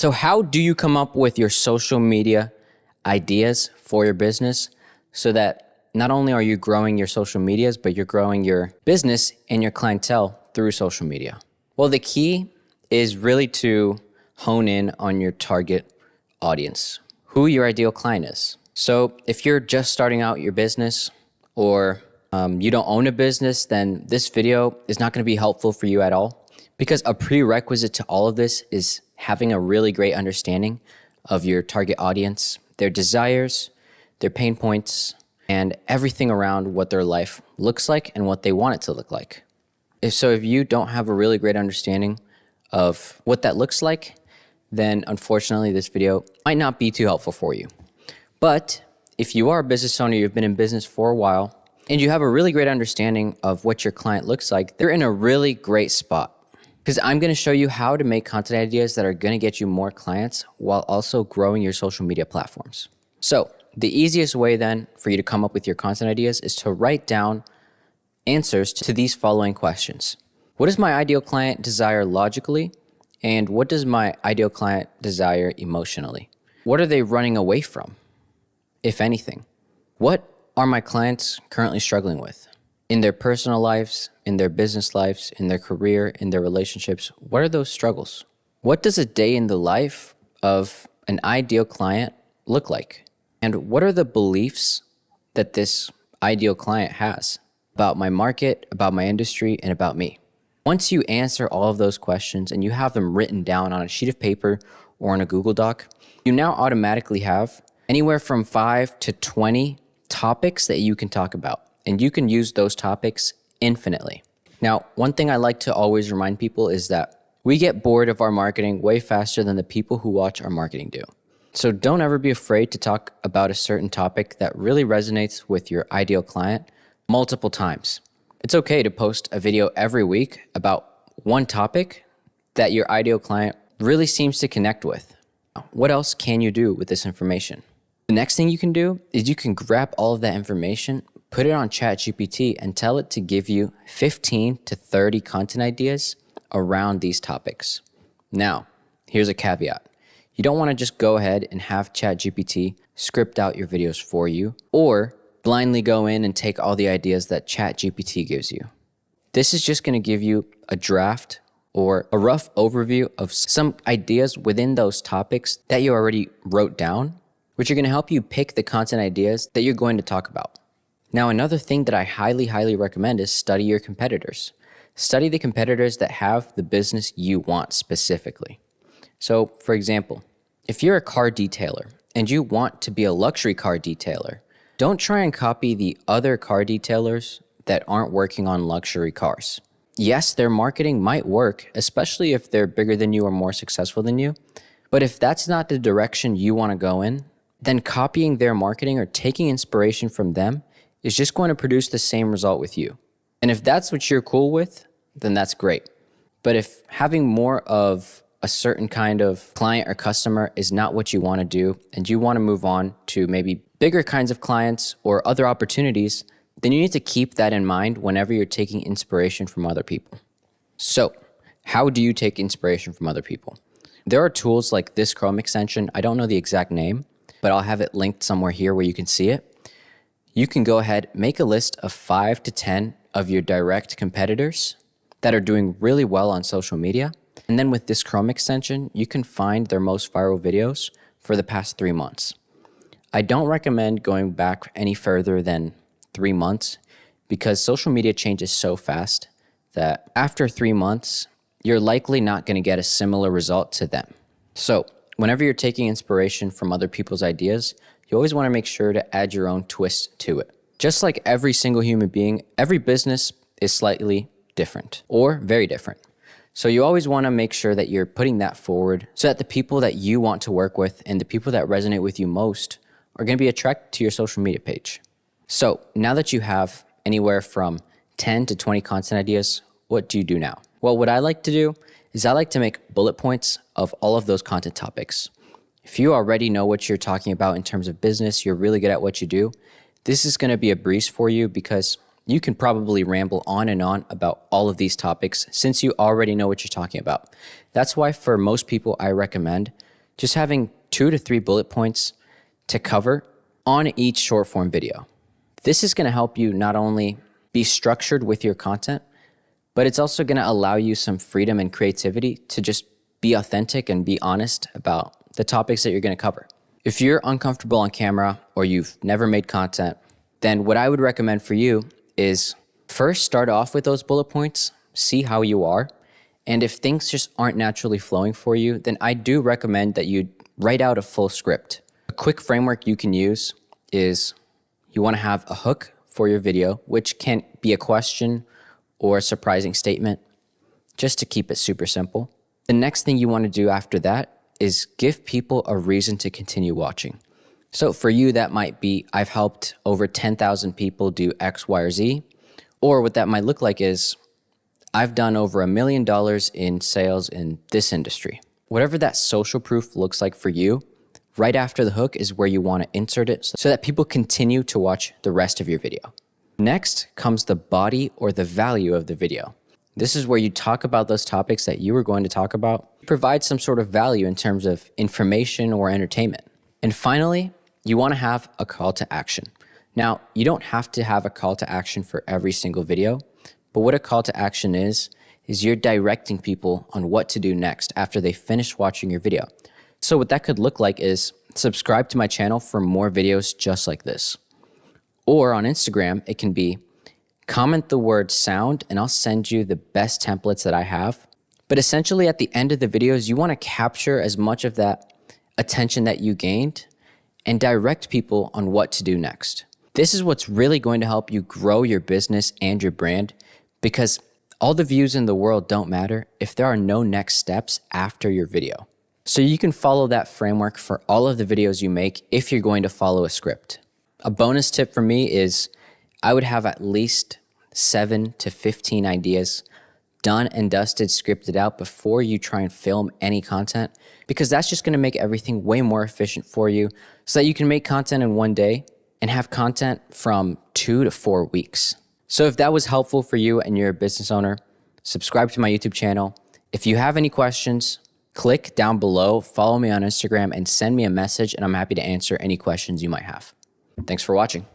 So how do you come up with your social media ideas for your business so that not only are you growing your social medias, but you're growing your business and your clientele through social media? Well, the key is really to hone in on your target audience, who your ideal client is. So if you're just starting out your business or you don't own a business, then this video is not going to be helpful for you at all, because a prerequisite to all of this is having a really great understanding of your target audience, their desires, their pain points, and everything around what their life looks like and what they want it to look like. If you don't have a really great understanding of what that looks like, then unfortunately this video might not be too helpful for you. But if you are a business owner, you've been in business for a while, and you have a really great understanding of what your client looks like, they're in a really great spot. Because I'm going to show you how to make content ideas that are going to get you more clients while also growing your social media platforms. So the easiest way then for you to come up with your content ideas is to write down answers to these following questions. What does my ideal client desire logically? And what does my ideal client desire emotionally? What are they running away from, if anything? What are my clients currently struggling with? In their personal lives, in their business lives, in their career, in their relationships, what are those struggles? What does a day in the life of an ideal client look like? And what are the beliefs that this ideal client has about my market, about my industry, and about me? Once you answer all of those questions and you have them written down on a sheet of paper or on a Google Doc, you now automatically have anywhere from 5 to 20 topics that you can talk about. And you can use those topics infinitely. Now, one thing I like to always remind people is that we get bored of our marketing way faster than the people who watch our marketing do. So don't ever be afraid to talk about a certain topic that really resonates with your ideal client multiple times. It's okay to post a video every week about one topic that your ideal client really seems to connect with. What else can you do with this information? The next thing you can do is you can grab all of that information, put it on ChatGPT, and tell it to give you 15 to 30 content ideas around these topics. Now, here's a caveat. You don't want to just go ahead and have ChatGPT script out your videos for you, or blindly go in and take all the ideas that ChatGPT gives you. This is just going to give you a draft or a rough overview of some ideas within those topics that you already wrote down, which are going to help you pick the content ideas that you're going to talk about. Now, another thing that I highly recommend is study your competitors. Study the competitors that have the business you want specifically. So, for example, if you're a car detailer and you want to be a luxury car detailer, don't try and copy the other car detailers that aren't working on luxury cars. Yes, their marketing might work, especially if they're bigger than you or more successful than you. But if that's not the direction you want to go in, then copying their marketing or taking inspiration from them is just going to produce the same result with you. And if that's what you're cool with, then that's great. But if having more of a certain kind of client or customer is not what you want to do, and you want to move on to maybe bigger kinds of clients or other opportunities, then you need to keep that in mind whenever you're taking inspiration from other people. So, how do you take inspiration from other people? There are tools like this Chrome extension. I don't know the exact name, but I'll have it linked somewhere here where you can see it. You can go ahead, make a list of 5 to 10 of your direct competitors that are doing really well on social media. And then with this Chrome extension, you can find their most viral videos for the past 3 months. I don't recommend going back any further than 3 months because social media changes so fast that after 3 months, you're likely not going to get a similar result to them. So whenever you're taking inspiration from other people's ideas, you always want to make sure to add your own twist to it. Just like every single human being, every business is slightly different or very different. So you always want to make sure that you're putting that forward so that the people that you want to work with and the people that resonate with you most are going to be attracted to your social media page. So now that you have anywhere from 10 to 20 content ideas, what do you do now? Well, what I like to do is I like to make bullet points of all of those content topics. If you already know what you're talking about in terms of business, you're really good at what you do, this is going to be a breeze for you because you can probably ramble on and on about all of these topics since you already know what you're talking about. That's why for most people, I recommend just having 2 to 3 bullet points to cover on each short form video. This is going to help you not only be structured with your content, but it's also going to allow you some freedom and creativity to just be authentic and be honest about the topics that you're going to cover. If you're uncomfortable on camera or you've never made content, then what I would recommend for you is first start off with those bullet points, see how you are. And if things just aren't naturally flowing for you, then I do recommend that you write out a full script. A quick framework you can use is you want to have a hook for your video, which can be a question or a surprising statement, just to keep it super simple. The next thing you want to do after that is give people a reason to continue watching. So for you, that might be, I've helped over 10,000 people do X, Y, or Z. Or what that might look like is, I've done over $1 million in sales in this industry. Whatever that social proof looks like for you, right after the hook is where you want to insert it so that people continue to watch the rest of your video. Next comes the body or the value of the video. This is where you talk about those topics that you were going to talk about, provide some sort of value in terms of information or entertainment. And finally, you want to have a call to action. Now, you don't have to have a call to action for every single video, but what a call to action is you're directing people on what to do next after they finish watching your video. So what that could look like is subscribe to my channel for more videos just like this. Or on Instagram, it can be comment the word sound and I'll send you the best templates that I have. But essentially at the end of the videos, you want to capture as much of that attention that you gained and direct people on what to do next. This is what's really going to help you grow your business and your brand, because all the views in the world don't matter if there are no next steps after your video. So you can follow that framework for all of the videos you make if you're going to follow a script. A bonus tip for me is I would have at least 7 to 15 ideas done and dusted, scripted out before you try and film any content, because that's just going to make everything way more efficient for you so that you can make content in one day and have content from 2 to 4 weeks. So if that was helpful for you and you're a business owner, subscribe to my YouTube channel. If you have any questions, click down below, follow me on Instagram, and send me a message, and I'm happy to answer any questions you might have. Thanks for watching.